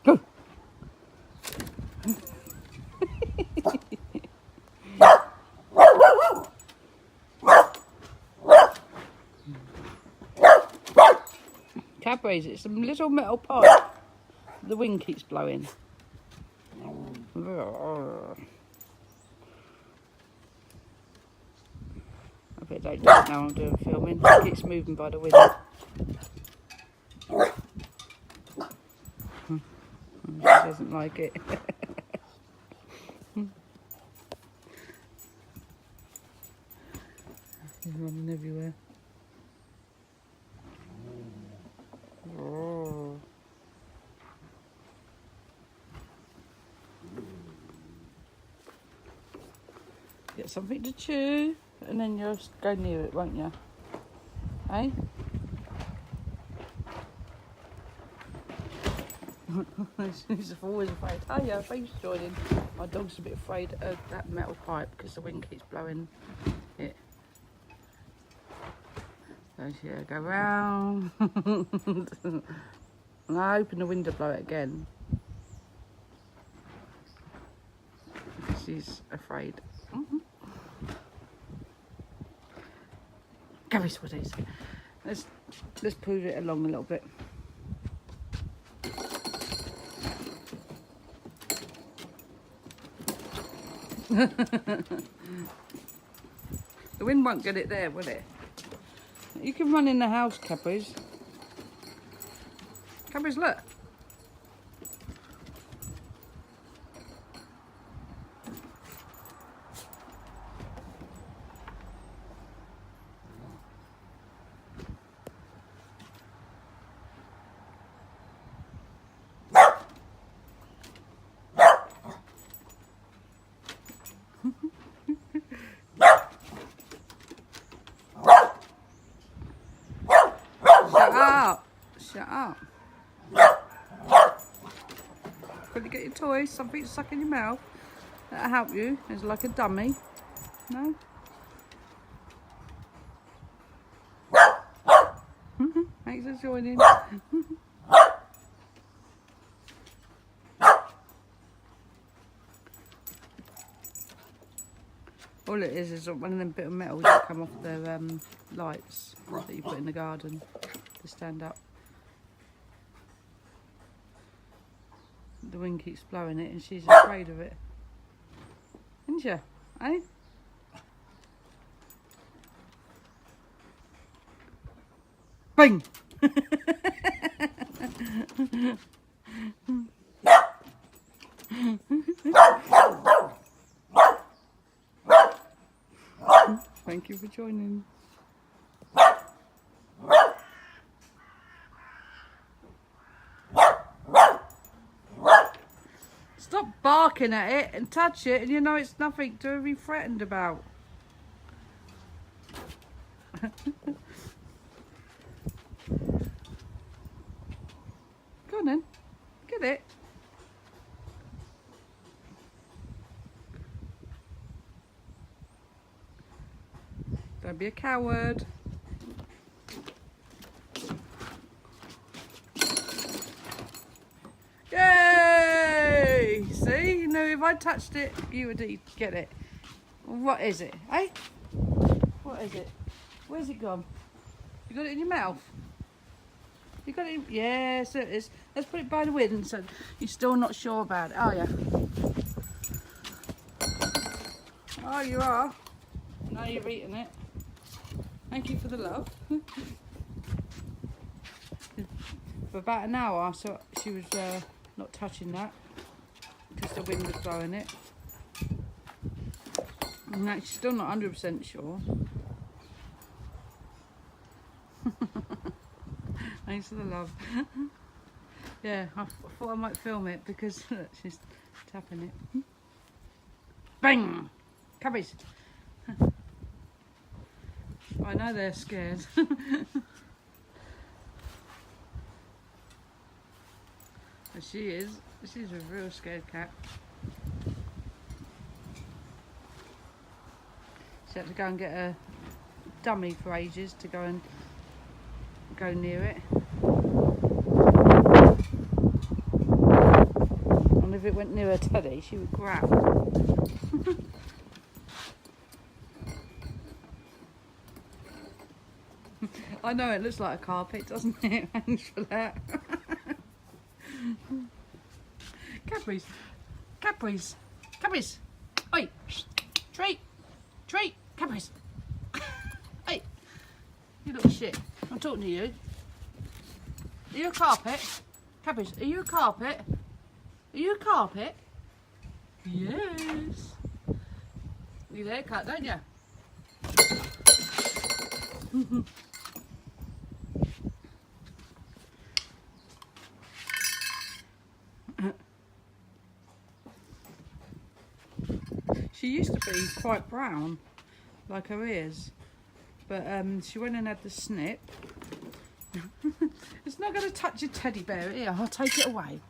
Go. Cadbury's, it's a little metal pipe. The wind keeps blowing. I bet they don't know I'm doing filming. It keeps moving by the wind. She doesn't like it. He's running everywhere. Oh. Get something to chew, and then you'll go near it, won't you? Eh? He's always afraid. Oh yeah, thanks for joining. My dog's a bit afraid of that metal pipe because the wind keeps blowing it. So yeah, go round. And I open the window, blow it again. She's afraid. Gary Swaddies. Let's pull it along a little bit. The wind won't get it there, will it? You can run in the house, Cadbury's. Cadbury's, look. Shut up. Could you get your toys? Something to suck in your mouth? That'll help you. It's like a dummy. No? Thanks for joining. All it is one of them bit of metal that come off their lights that you put in the garden to stand up. The wind keeps blowing it and she's afraid of it. Isn't she? Eh? Bang! Thank you for joining. Stop barking at it and touch it, and you know it's nothing to be threatened about. Go on then, get it. Don't be a coward. Yay! See, you know, if I touched it, you would get it. What is it, eh? What is it? Where's it gone? You got it in your mouth? You got it in... Yes, it is. Let's put it by the wind so you're still not sure about it, are you? Oh, you are. Now you've eaten it. Thank you for the love. For about an hour, so she was not touching that because the wind was blowing it. And she's still not 100% sure. Thanks for the love. Yeah, I thought I might film it because she's tapping it. Bang! Cubbies! I know they're scared. But she is. She's a real scared cat. She had to go and get a dummy for ages to go and go near it. if it went near her teddy, she would growl. I know it looks like a carpet, doesn't it? Thanks for that. Cadbury's. Cadbury's. Cadbury's. Oi. Treat. Treat. Cadbury's. Hey. You little shit. I'm talking to you. Are you a carpet? Cadbury's. Are you a carpet? Are you a carpet? Yes. You get a haircut, don't you? She used to be quite brown, like her ears, but she went and had the snip. It's not going to touch your teddy bear. Here, I'll take it away.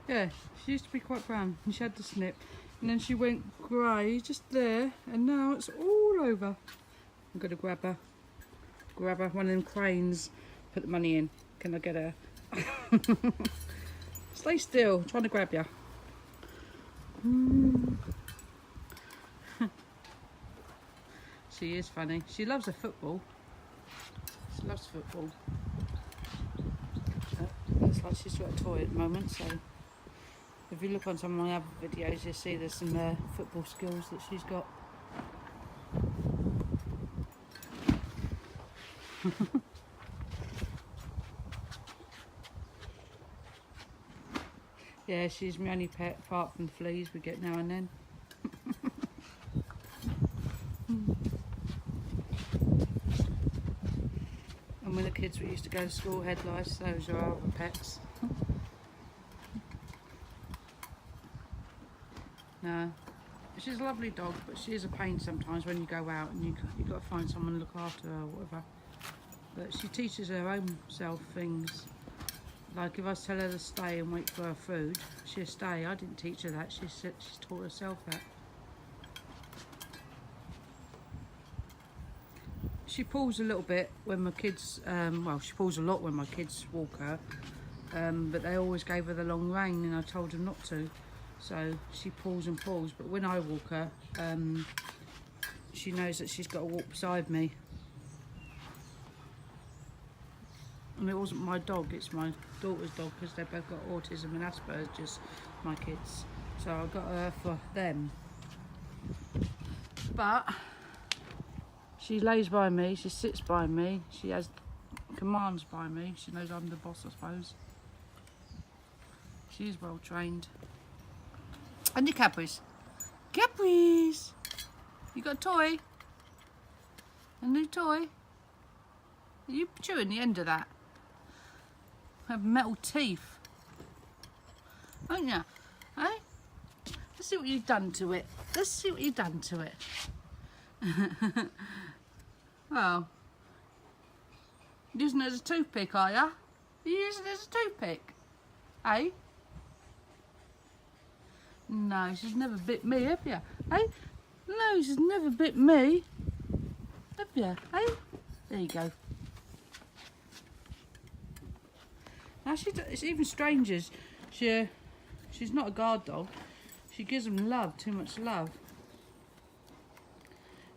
Yeah, she used to be quite brown and she had the snip, and then she went grey just there, and now it's all over. I'm going to grab her, one of them cranes, put the money in. Can I get her? Stay still, I'm trying to grab you. She is funny. She loves her football. She loves football. Looks like she's got a toy at the moment, so if you look on some of my other videos, you'll see there's some football skills that she's got. Yeah, she's my only pet, apart from the fleas we get now and then. And when the kids we used to go to school had lice, those are our other pets. No, she's a lovely dog, but she is a pain sometimes when you go out and you've got to find someone to look after her or whatever. But she teaches her own self things. Like if I tell her to stay and wait for her food, she'll stay. I didn't teach her that. She's taught herself that. She pulls a little bit when my kids, well, she pulls a lot when my kids walk her, but they always gave her the long rein and I told them not to. So she pulls and pulls, but when I walk her, she knows that she's got to walk beside me. And it wasn't my dog, it's my daughter's dog, because they've both got autism and Asperger's, just my kids. So I got her for them. But she lays by me, she sits by me, she has commands by me. She knows I'm the boss, I suppose. She is well trained. And your Cadbury's. Cadbury's! You got a toy? A new toy? Are you chewing the end of that? Have metal teeth, don't you? Eh? Let's see what you've done to it. Let's see what you've done to it. Well, using it as a toothpick, are you? Are you using it as a toothpick? Eh? No, she's never bit me, have you? Eh? No, she's never bit me. Have you? Eh? There you go. Now it's even strangers. She's not a guard dog. She gives them love, too much love.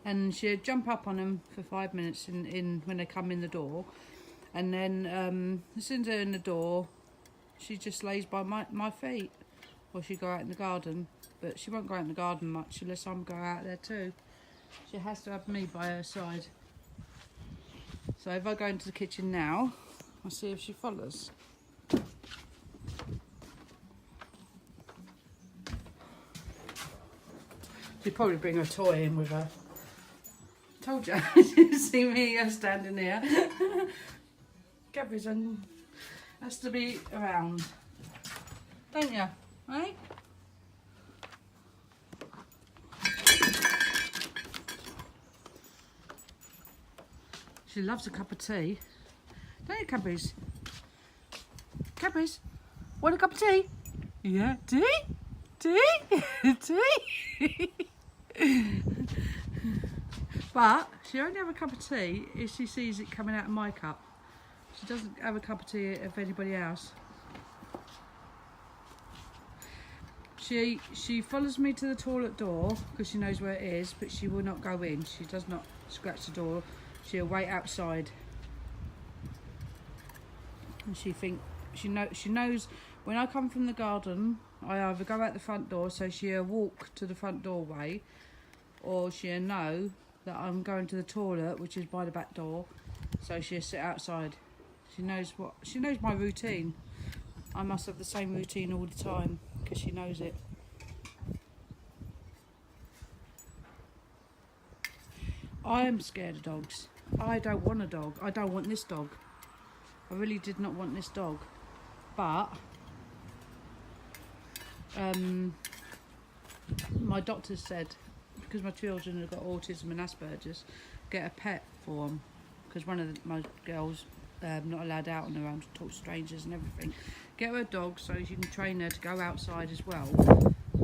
And she'll jump up on them for 5 minutes in when they come in the door, and then as soon as they're in the door, she just lays by my feet, or she go out in the garden. But she won't go out in the garden much unless I'm go out there too. She has to have me by her side. So if I go into the kitchen now, I'll see if she follows. She'd probably bring her toy in with her. Told you. You see me standing here. Cadbury's has to be around, don't you? Right? She loves a cup of tea. Don't you, Cadbury's? Cadbury's, want a cup of tea? Yeah, tea? Tea? Tea? But she'll only have a cup of tea if she sees it coming out of my cup. She doesn't have a cup of tea of anybody else. She follows me to the toilet door because she knows where it is, but she will not go in. She does not scratch the door. She'll wait outside. And she knows when I come from the garden, I either go out the front door, so she'll walk to the front doorway, or she'll know that I'm going to the toilet, which is by the back door, so she'll sit outside. She knows my routine. I must have the same routine all the time because she knows it. I am scared of dogs. I don't want a dog. I don't want this dog. I really did not want this dog. But my doctor said, because my children have got autism and Asperger's, get a pet for them. Because one of my girls not allowed out on her own to talk to strangers and everything. Get her a dog so you can train her to go outside as well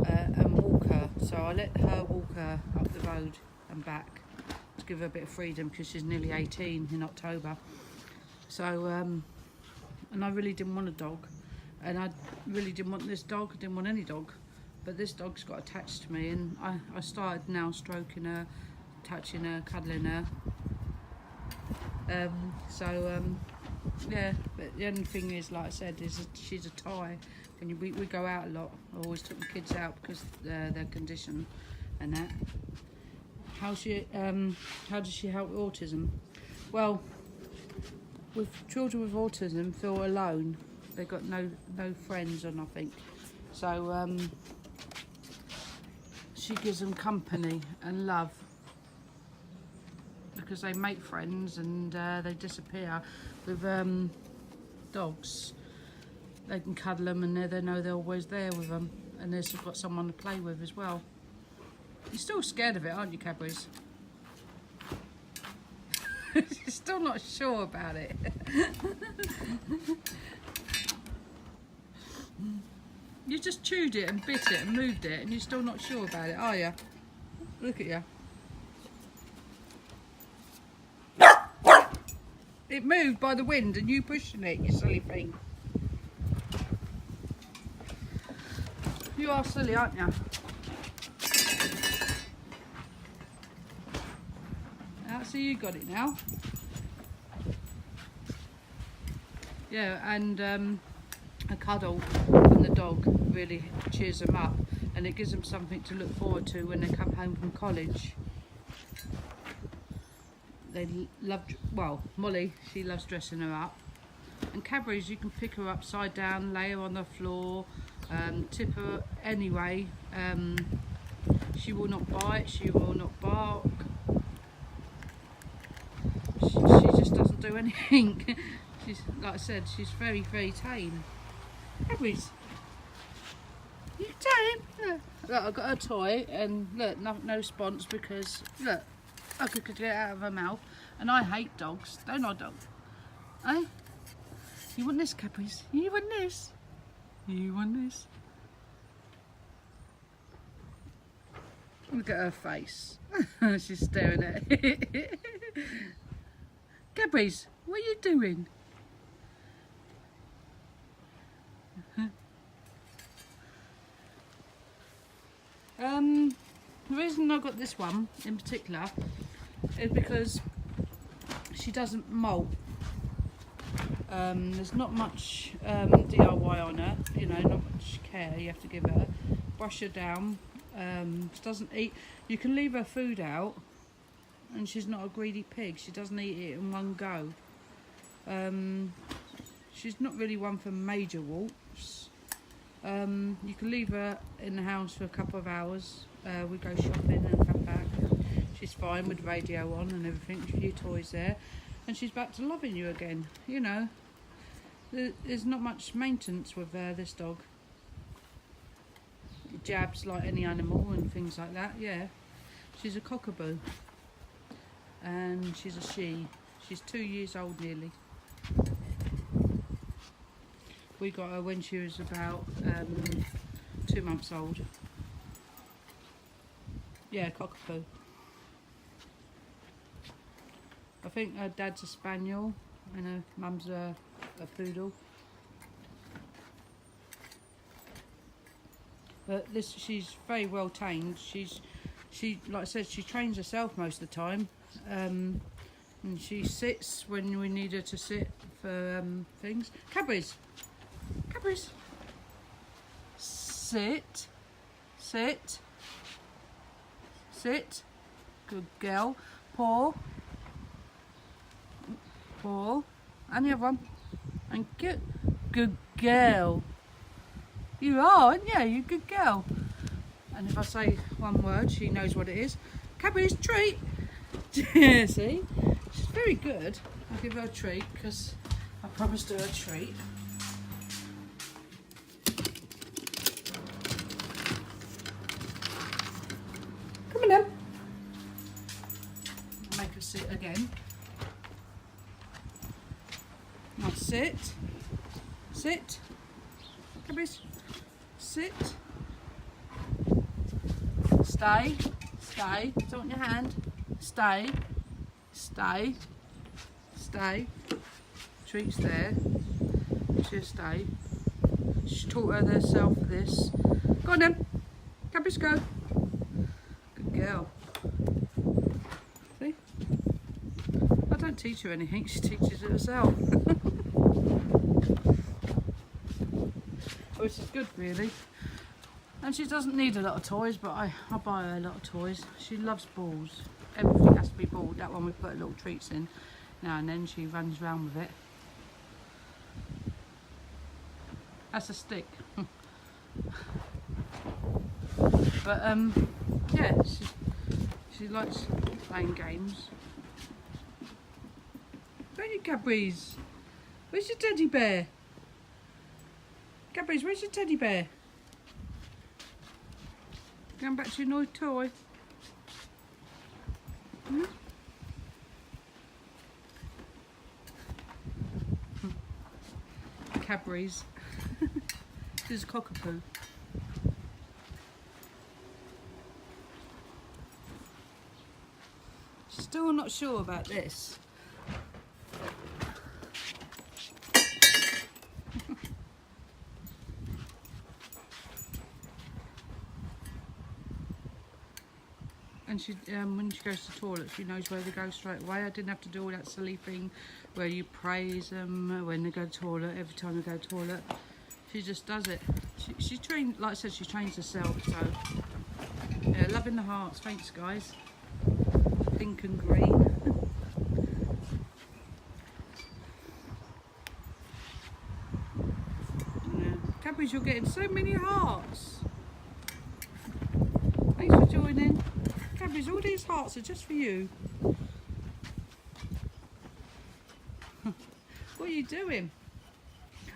and walk her. So I let her walk her up the road and back to give her a bit of freedom because she's nearly 18 in October. So and I really didn't want a dog, and I really didn't want this dog. I didn't want any dog, but this dog's got attached to me, and I started now stroking her, touching her, cuddling her. Yeah, but the only thing is, like I said, is that she's a tie. When we go out a lot, I always took the kids out because their condition and that. How does she help with autism? Well, with children with autism feel alone. They've got no friends or nothing. So she gives them company and love, because they make friends and they disappear. With dogs, they can cuddle them and they know they're always there with them, and they've got someone to play with as well. You're still scared of it, aren't you, Cadbury's? You're still not sure about it. You just chewed it and bit it and moved it, and you're still not sure about it, are you? Look at you. It moved by the wind and you pushing it, you silly thing. You are silly, aren't you? So you got it now. Yeah, and a cuddle from the dog really cheers them up, and it gives them something to look forward to when they come home from college. They love, well, Molly, she loves dressing her up. And Cadbury's, you can pick her upside down, lay her on the floor, tip her anyway. She will not bite, she will not bark. She just doesn't do anything. She's, like I said, she's very, very tame. Cadbury's, you tame? Look, I've got her toy, and look, no spons, because look, I could get it out of her mouth, and I hate dogs, don't I, dog? Eh? You want this, Cadbury's? You want this? You want this? Look at her face. She's staring at it. Cadbury's, what are you doing? The reason I got this one in particular is because she doesn't molt. There's not much DIY on her, you know, not much care you have to give her. Brush her down. She doesn't eat. You can leave her food out, and she's not a greedy pig. She doesn't eat it in one go. She's not really one for major walks. You can leave her in the house for a couple of hours. We go shopping and come back. She's fine with the radio on and everything, a few toys there, and she's back to loving you again. You know, there's not much maintenance with this dog. Jabs like any animal and things like that. Yeah, she's a cockapoo, and she's a she. She's 2 years old nearly. We got her when she was about 2 months old. Yeah, cockapoo. I think her dad's a spaniel, I know, Mum's a poodle. But she's very well tamed. She, like I said, she trains herself most of the time. And she sits when we need her to sit for things. Cadbury's. Cadbury's. Sit. Sit. Sit. Good girl. Paw. Paw. And the other one. And good girl. You are, aren't you? You're a good girl. And if I say one word, she knows what it is. Cadbury's treat. See? She's very good. I'll give her a treat because I promised her a treat. Come on then. Make her sit again. Now sit. Sit. Cadbury's. Sit. Stay. Stay. Don't want your hand. Stay. Stay. Stay. Treats there. She'll stay. She taught herself this. Go on then. Cadbury's go. Good girl. See? I don't teach her anything. She teaches it herself. Which is good, really. And she doesn't need a lot of toys, but I buy her a lot of toys. She loves balls. Everything has to be balled. That one we put little treats in now and then. She runs around with it. That's a stick. But yeah, she likes playing games. Don't you, Cadbury's? Where's your teddy bear? Cadbury's, where's your teddy bear? Going back to your new toy. Hmm? Cadbury's. This is cockapoo. Still not sure about this. And she, when she goes to the toilet, she knows where to go straight away. I didn't have to do all that silly thing where you praise them when they go to the toilet, every time they go to the toilet. She just does it. She trained, like I said, she trains herself, so. Yeah, loving the hearts. Thanks, guys. Pink and green. Yeah. Cadbury's, you're getting so many hearts. Thanks for joining. Cadbury's, all these hearts are just for you. What are you doing?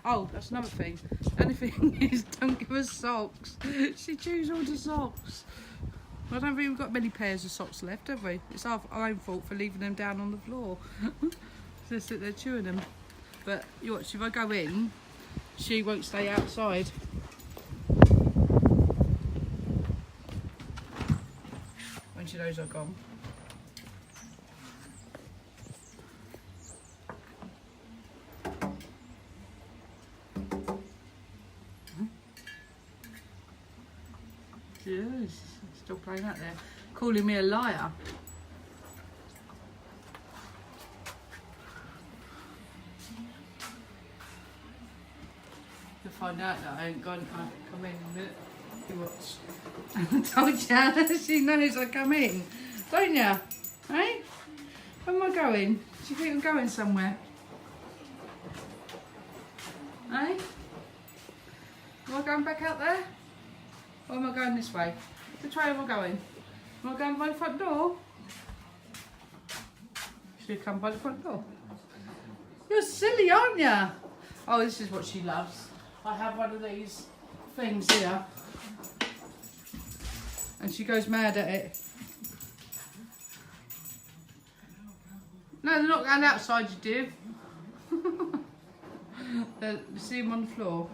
Oh, that's another thing. The only thing is, don't give her socks. She chews all the socks. I don't think we've got many pairs of socks left, have we? It's our own fault for leaving them down on the floor. So sit there chewing them. But you watch, if I go in, she won't stay outside. When she knows I've gone. Yes, still playing out there. Calling me a liar. You'll find out that I ain't gone. I come in a minute. You watch. I told you, she knows I come in. Don't you? Hey? Where am I going? Do you think I'm going somewhere? Hey? Am I going back out there? Or am I going this way? Which way am I going? Am I going by the front door? Should I come by the front door? You're silly, aren't you? Oh, this is what she loves. I have one of these things here. And she goes mad at it. No, they're not going outside, you div. See them on the floor.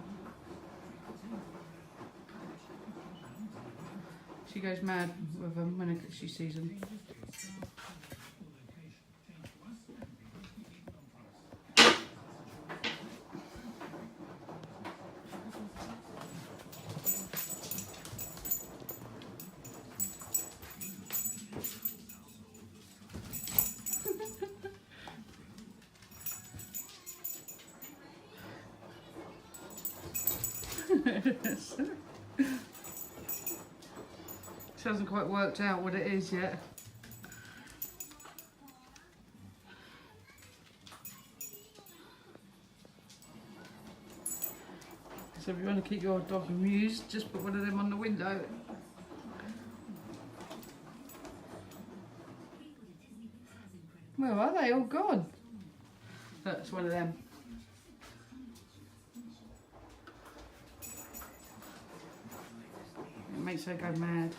She goes mad with them when she sees them. She hasn't quite worked out what it is yet. So if you want to keep your dog amused, just put one of them on the window. Where are they? All gone. That's one of them. It makes her go mad.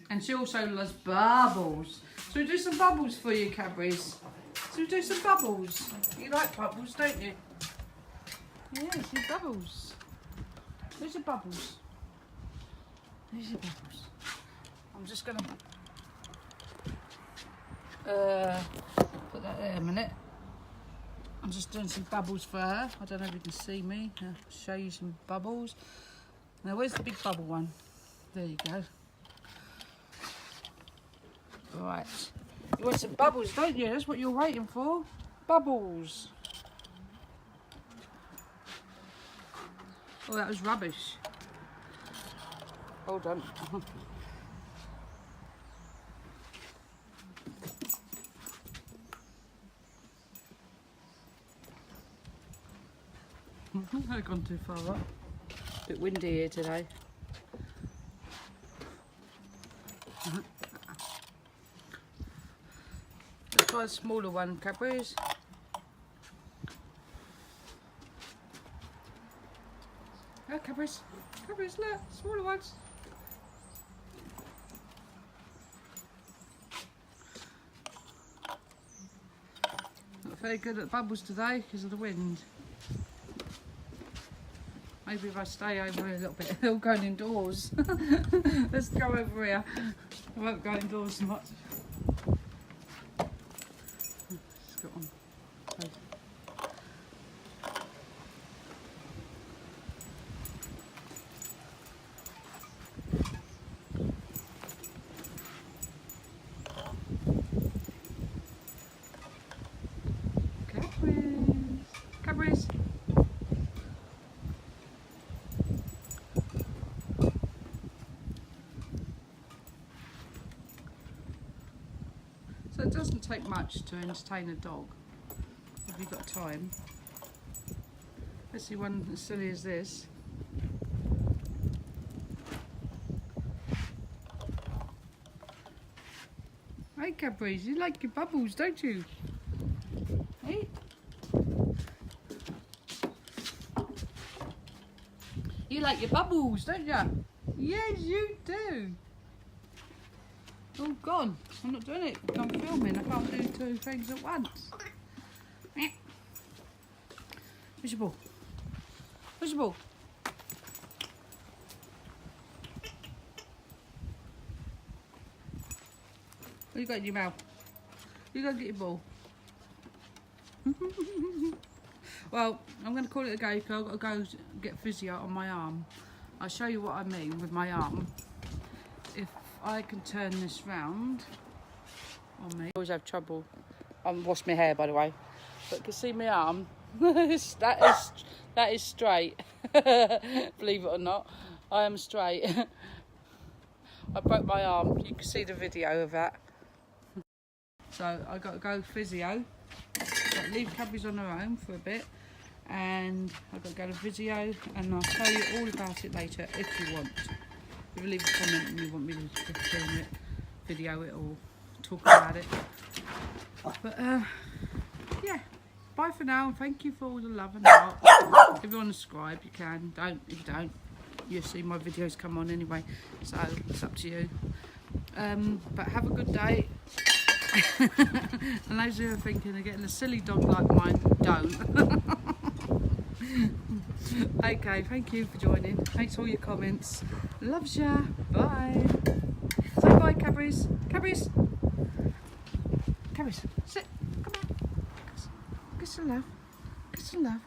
And she also loves bubbles. So we do some bubbles for you, Cadbury's. So we do some bubbles. You like bubbles, don't you? Yes, your bubbles. There's your bubbles. There's your bubbles. I'm just gonna put that there a minute. I'm just doing some bubbles for her. I don't know if you can see me. I'll show you some bubbles. Now where's the big bubble one? There you go. Right. You want some bubbles, don't you? That's what you're waiting for. Bubbles. Oh, that was rubbish. Hold on. I've gone too far up. A bit windy here today. Let's try a smaller one, Cadbury's. Oh, Cadbury's. Cadbury's, look, smaller ones. Not very good at bubbles today because of the wind. Maybe if I stay over here a little bit, they're all going indoors. Let's go over here. I won't go indoors much. Just got one. Cadbury's. So it doesn't take much to entertain a dog if you've got time. Let's see one as silly as this. Hey Cadbury's, you like your bubbles, don't you? Hey? You like your bubbles, don't you? Yes, you do. Oh, gone. I'm not doing it. I'm filming. I can't do two things at once. Where's your ball? Where's your ball? What you got in your mouth? You go get your ball. Well, I'm going to call it a go because I've got to go get physio on my arm. I'll show you what I mean with my arm. If I can turn this round on me. I always have trouble. I haven't washed my hair, by the way. But you can see my arm. that is straight. Believe it or not, I am straight. I broke my arm. You can see the video of that. So I got to go physio. Got to leave Cadbury's on her own for a bit, and I've got to go to physio, and I'll tell you all about it later if you want. If you leave a comment and you want me to film it, video it, or talk about it. But yeah, bye for now, and thank you for all the love and heart. If you want to subscribe, you can. Don't. If you don't, you'll see my videos come on anyway, so it's up to you. But have a good day. And those who are thinking of getting a silly dog like mine, don't. Okay, thank you for joining. Thanks for all your comments. Loves ya. Bye. Say bye, Cadbury's. Cadbury's. Cadbury's, sit. Come on. Get some love. Get some love.